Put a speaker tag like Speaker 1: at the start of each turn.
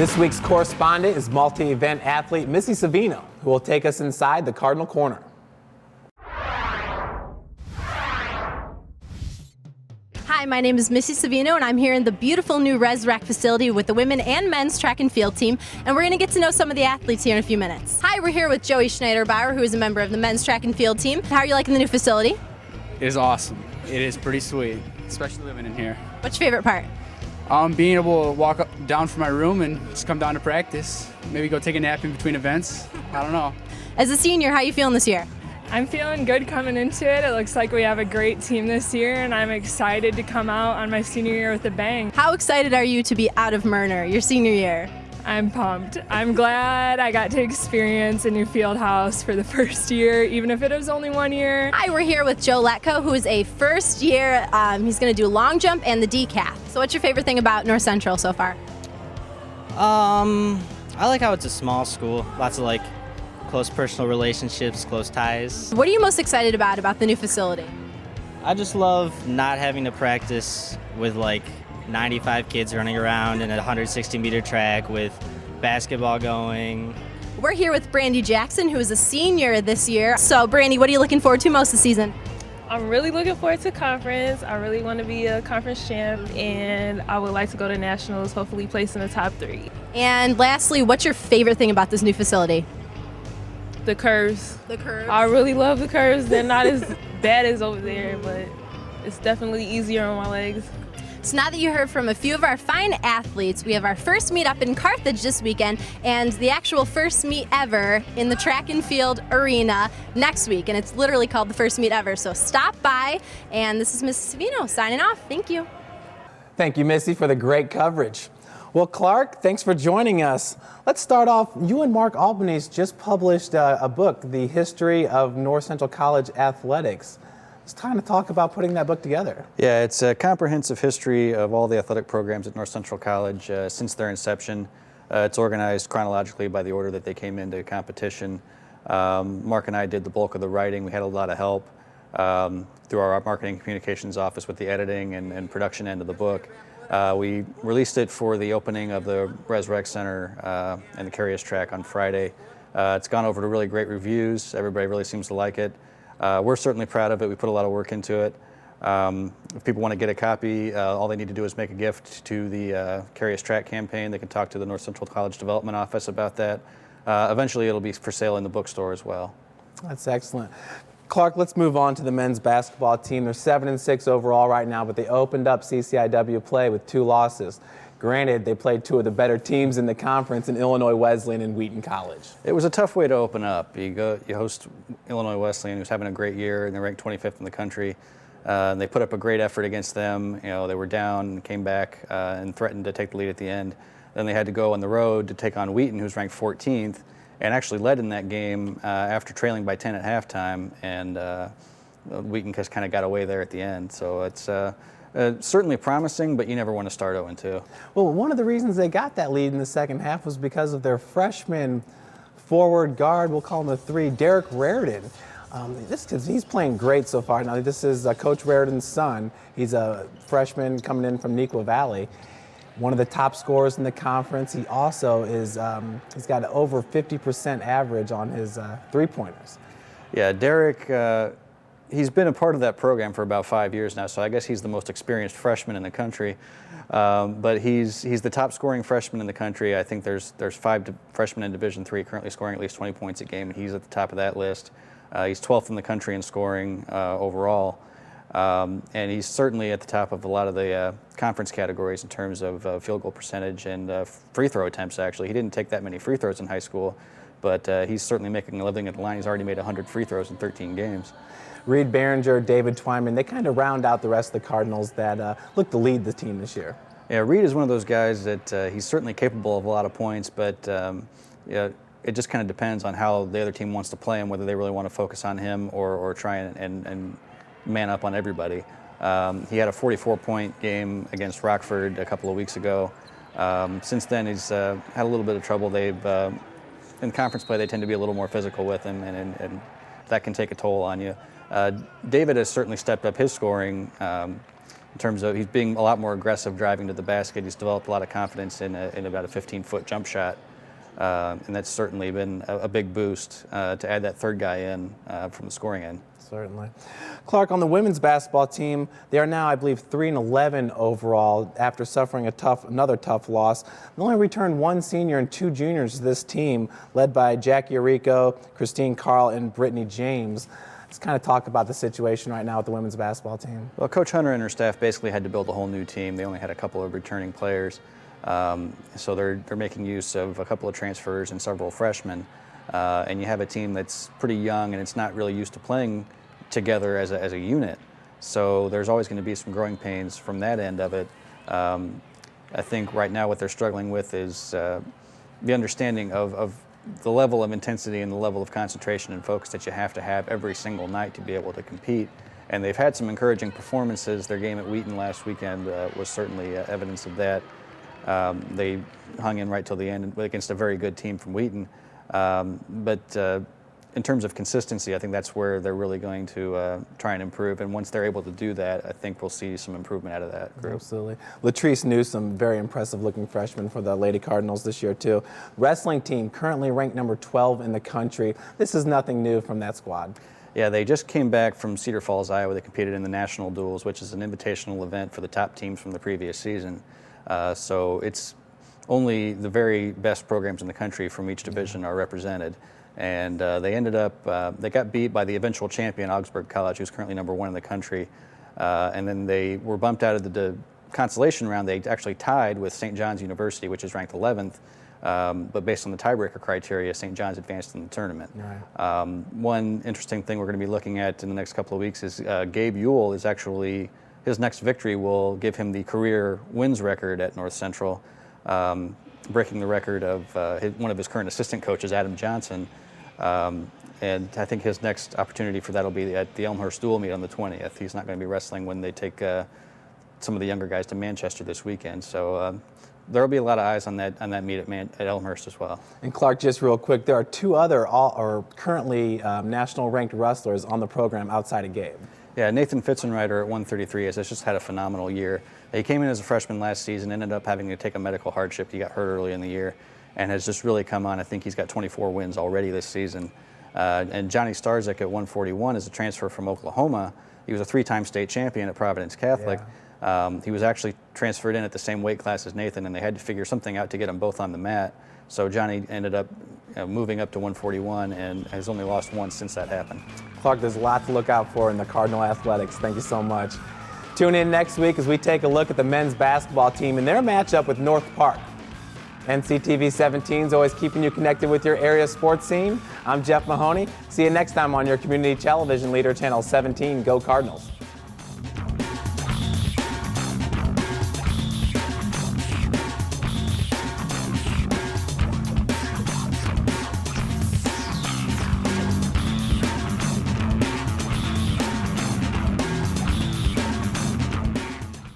Speaker 1: This week's correspondent is multi-event athlete Missy Savino, who will take us inside the Cardinal Corner.
Speaker 2: Hi, my name is Missy Savino, and I'm here in the beautiful new Res Rec facility with the women and men's track and field team, and we're going to get to know some of the athletes here in a few minutes. Hi, we're here with Joey Schneiderbauer, who is a member of the men's track and field team. How are you liking the new facility?
Speaker 3: It is awesome. It is pretty sweet, especially living in here.
Speaker 2: What's your favorite part?
Speaker 3: Being able to walk down from my room and just come down to practice. Maybe go take a nap in between events. I don't know.
Speaker 2: As a senior, how are you feeling this year?
Speaker 4: I'm feeling good coming into it. It looks like we have a great team this year, and I'm excited to come out on my senior year with a bang.
Speaker 2: How excited are you to be out of Myrner, your senior year?
Speaker 4: I'm pumped. I'm glad I got to experience a new field house for the first year, even if it was only 1 year.
Speaker 2: Hi, we're here with Joe Letko, who is a first year. He's going to do long jump and the decaf. So what's your favorite thing about North Central so far?
Speaker 5: I like how it's a small school. Lots of close personal relationships, close ties.
Speaker 2: What are you most excited about the new facility?
Speaker 5: I just love not having to practice with 95 kids running around in a 160-meter track with basketball going.
Speaker 2: We're here with Brandy Jackson, who is a senior this year. So, Brandy, what are you looking forward to most this season?
Speaker 6: I'm really looking forward to conference. I really want to be a conference champ, and I would like to go to nationals, hopefully place in the top 3.
Speaker 2: And lastly, what's your favorite thing about this new facility?
Speaker 6: The curves.
Speaker 2: The curves?
Speaker 6: I really love the curves. They're not as bad as over there, but it's definitely easier on my legs.
Speaker 2: So now that you heard from a few of our fine athletes, we have our first meet up in Carthage this weekend and the actual first meet ever in the track and field arena next week. And it's literally called the first meet ever. So stop by. And this is Miss Savino signing off. Thank you.
Speaker 1: Thank you, Missy, for the great coverage. Well, Clark, thanks for joining us. Let's start off. You and Mark Albanese just published a book, The History of North Central College Athletics. It's time to talk about putting that book together.
Speaker 7: Yeah, it's a comprehensive history of all the athletic programs at North Central College since their inception. It's organized chronologically by the order that they came into competition. Mark and I did the bulk of the writing. We had a lot of help through our marketing communications office with the editing and production end of the book. We released it for the opening of the Res Rec Center and the Carious track on Friday. It's gone over to really great reviews. Everybody really seems to like it. We're certainly proud of it. We put a lot of work into it. If people want to get a copy, all they need to do is make a gift to the Carious Track campaign. They can talk to the North Central College Development Office about that. Eventually, it'll be for sale in the bookstore as well.
Speaker 1: That's excellent. Clark, let's move on to the men's basketball team. They're 7-6 overall right now, but they opened up CCIW play with 2 losses. Granted, they played 2 of the better teams in the conference in Illinois Wesleyan and Wheaton College.
Speaker 7: It was a tough way to open up. You host Illinois Wesleyan, who's having a great year, and they're ranked 25th in the country. And they put up a great effort against them. They were down, came back, and threatened to take the lead at the end. Then they had to go on the road to take on Wheaton, who's ranked 14th, and actually led in that game after trailing by 10 at halftime. And Wheaton just kind of got away there at the end. So it's certainly promising, but you never want to start 0-2.
Speaker 1: Well, one of the reasons they got that lead in the second half was because of their freshman forward guard, we'll call him a 3, Derek Raridan. He's playing great so far. Now, this is Coach Raridan's son. He's a freshman coming in from Neuqua Valley. One of the top scorers in the conference. He also is, he's got over 50% average on his three-pointers.
Speaker 7: Yeah, Derek, he's been a part of that program for about 5 years now, so I guess he's the most experienced freshman in the country. But he's the top scoring freshman in the country. I think there's 5 freshmen in Division III currently scoring at least 20 points a game, and he's at the top of that list. He's 12th in the country in scoring overall. And he's certainly at the top of a lot of the conference categories in terms of field goal percentage and free throw attempts, actually. He didn't take that many free throws in high school, but he's certainly making a living at the line. He's already made 100 free throws in 13 games.
Speaker 1: Reed Behringer, David Twyman, they kind of round out the rest of the Cardinals that look to lead the team this year.
Speaker 7: Yeah, Reed is one of those guys that he's certainly capable of a lot of points, but it just kind of depends on how the other team wants to play him, whether they really want to focus on him or try and man up on everybody. He had a 44-point game against Rockford a couple of weeks ago. Since then, he's had a little bit of trouble. They've in conference play, they tend to be a little more physical with him, and that can take a toll on you. David has certainly stepped up his scoring. in terms of he's being a lot more aggressive driving to the basket. He's developed a lot of confidence in about a 15-foot jump shot. And that's certainly been a big boost to add that third guy in from the scoring end.
Speaker 1: Certainly. Clark, on the women's basketball team, they are now, I believe, 3-11 overall after suffering another tough loss. They only returned one senior and two juniors to this team, led by Jackie Arico, Christine Carl, and Brittany James. Let's kind of talk about the situation right now with the women's basketball team.
Speaker 7: Well, Coach Hunter and her staff basically had to build a whole new team. They only had a couple of returning players. So they're making use of a couple of transfers and several freshmen. And you have a team that's pretty young and it's not really used to playing together as a unit. So there's always going to be some growing pains from that end of it. I think right now what they're struggling with is the understanding of the level of intensity and the level of concentration and focus that you have to have every single night to be able to compete. And they've had some encouraging performances. Their game at Wheaton last weekend was certainly evidence of that. They hung in right till the end against a very good team from Wheaton. But in terms of consistency, I think that's where they're really going to try and improve. And once they're able to do that, I think we'll see some improvement out of that group.
Speaker 1: Absolutely. Latrice Newsom, very impressive looking freshman for the Lady Cardinals this year too. Wrestling team currently ranked number 12 in the country. This is nothing new from that squad.
Speaker 7: Yeah, they just came back from Cedar Falls, Iowa. They competed in the National Duels, which is an invitational event for the top teams from the previous season. So it's only the very best programs in the country from each division are represented. And they ended up, they got beat by the eventual champion, Augsburg College, who's currently number 1 in the country. And then they were bumped out of the consolation round. They actually tied with St. John's University, which is ranked 11th. But based on the tiebreaker criteria, St. John's advanced in the tournament. Right. One interesting thing we're going to be looking at in the next couple of weeks is Gabe Ewell is actually, his next victory will give him the career wins record at North Central, breaking the record of one of his current assistant coaches, Adam Johnson. And I think his next opportunity for that will be at the Elmhurst Dual Meet on the 20th. He's not going to be wrestling when they take some of the younger guys to Manchester this weekend. So there will be a lot of eyes on that meet at Elmhurst as well. And
Speaker 1: Clark, just real quick, there are two other currently national ranked wrestlers on the program outside of Gabe.
Speaker 7: Yeah, Nathan Fitzenreiter at 133 has just had a phenomenal year. He came in as a freshman last season, ended up having to take a medical hardship. He got hurt early in the year and has just really come on. I think he's got 24 wins already this season. And Johnny Starzyk at 141 is a transfer from Oklahoma. He was a 3-time state champion at Providence Catholic. Yeah. He was actually transferred in at the same weight class as Nathan, and they had to figure something out to get them both on the mat. So Johnny ended up moving up to 141 and has only lost once since that happened.
Speaker 1: Clark, there's a lot to look out for in the Cardinal Athletics. Thank you so much. Tune in next week as we take a look at the men's basketball team and their matchup with North Park. NCTV 17 is always keeping you connected with your area sports scene. I'm Jeff Mahoney. See you next time on your community television leader, Channel 17. Go Cardinals.